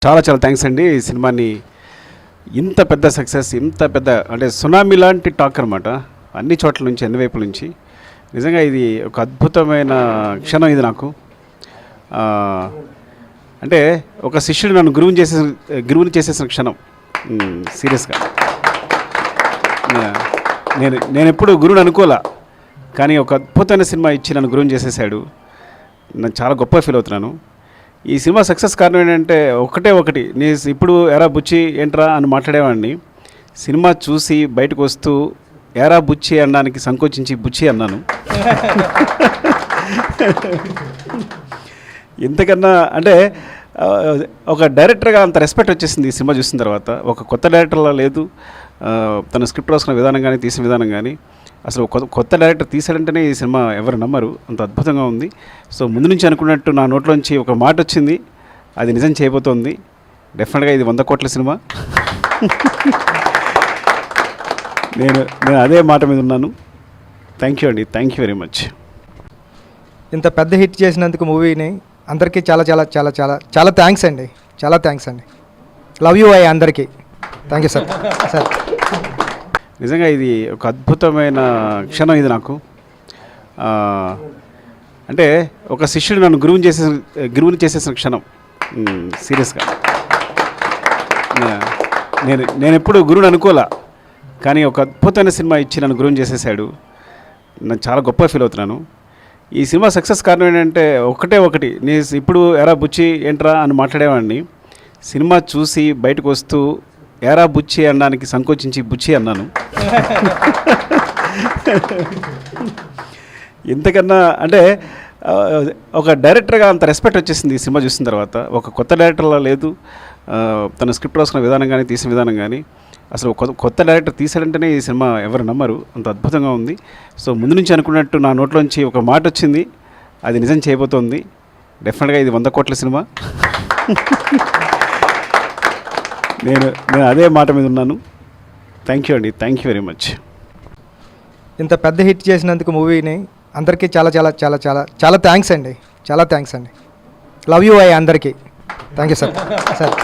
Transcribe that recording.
చాలా చాలా థ్యాంక్స్ అండి. ఈ సినిమాని ఇంత పెద్ద సక్సెస్, ఇంత పెద్ద అంటే సునామీ లాంటి టాక్ అనమాట. అన్ని చోట్ల నుంచి, అన్ని వైపుల నుంచి. నిజంగా ఇది ఒక అద్భుతమైన క్షణం ఇది నాకు. అంటే ఒక శిష్యుడు నన్ను గురువుని చేసేసిన క్షణం. సీరియస్గా నేను ఎప్పుడు గురువుని అనుకోలే, కానీ ఒక అద్భుతమైన సినిమా ఇచ్చి నన్ను గురువుని చేసేసాడు. నేను చాలా గొప్ప ఫీల్ అవుతున్నాను. ఈ సినిమా సక్సెస్ కారణం ఏంటంటే ఒకటి, నేను ఇప్పుడు ఎరా బుచ్చి ఏంట్రా అని మాట్లాడేవాడిని. సినిమా చూసి బయటకు వస్తూ ఎరా బుచ్చి అనడానికి సంకోచించి బుచ్చి అన్నాను. ఇంతకన్నా అంటే ఒక డైరెక్టర్గా అంత రెస్పెక్ట్ వచ్చేసింది ఈ సినిమా చూసిన తర్వాత. ఒక కొత్త డైరెక్టర్లా లేదు, తన స్క్రిప్ట్ రాసుకున్న విధానం కానీ, తీసిన విధానం కానీ. అసలు కొత్త డైరెక్టర్ తీసాడంటేనే ఈ సినిమా ఎవరు నమ్మరు, అంత అద్భుతంగా ఉంది. సో ముందు నుంచి అనుకున్నట్టు నా నోట్లోంచి ఒక మాట వచ్చింది, అది నిజం చేయబోతోంది. డెఫినెట్గా ఇది 100 కోట్ల సినిమా. నేను అదే మాట మీద ఉన్నాను. థ్యాంక్ యూ అండి, థ్యాంక్ యూ వెరీ మచ్. ఇంత పెద్ద హిట్ చేసినందుకు మూవీని అందరికీ చాలా చాలా చాలా చాలా చాలా థ్యాంక్స్ అండి. చాలా థ్యాంక్స్ అండి. లవ్ యూ అయ్యి అందరికీ. Thank you sir. సార్ నిజంగా ఇది ఒక అద్భుతమైన క్షణం ఇది నాకు. అంటే ఒక శిష్యుడు నన్ను గురువుని చేసేసిన క్షణం. సీరియస్గా నేను ఎప్పుడు గురువుని అనుకోలే, కానీ ఒక అద్భుతమైన సినిమా ఇచ్చి నన్ను గురువుని చేసేసాడు. నేను చాలా గొప్ప ఫీల్ అవుతున్నాను. ఈ సినిమా సక్సెస్ కారణం ఏంటంటే ఒకటి, నేను ఇప్పుడు ఎరా బుచ్చి ఏంట్రా అని మాట్లాడేవాడిని. సినిమా చూసి బయటకు వస్తూ ఎరా బుచ్చి అనడానికి సంకోచించి బుచ్చి అన్నాను. ఇంతకన్నా అంటే ఒక డైరెక్టర్గా అంత రెస్పెక్ట్ వచ్చేసింది ఈ సినిమా చూసిన తర్వాత. ఒక కొత్త డైరెక్టర్లా లేదు, తన స్క్రిప్ట్ రాసుకున్న విధానం కానీ, తీసిన విధానం కానీ. అసలు కొత్త డైరెక్టర్ తీసాడంటేనే ఈ సినిమా ఎవరు నమ్మరు, అంత అద్భుతంగా ఉంది. సో ముందు నుంచి అనుకున్నట్టు నా నోట్లోంచి ఒక మాట వచ్చింది, అది నిజం చేయబోతోంది. డెఫినెట్గా ఇది 100 కోట్ల సినిమా. నేను అదే మాట మీద ఉన్నాను. థ్యాంక్ యూ అండి, థ్యాంక్ యూ వెరీ మచ్. ఇంత పెద్ద హిట్ చేసినందుకు మూవీని అందరికీ చాలా చాలా చాలా చాలా చాలా థ్యాంక్స్ అండి. చాలా థ్యాంక్స్ అండి. లవ్ యూ అయ్యి అందరికీ. Thank you sir. సార్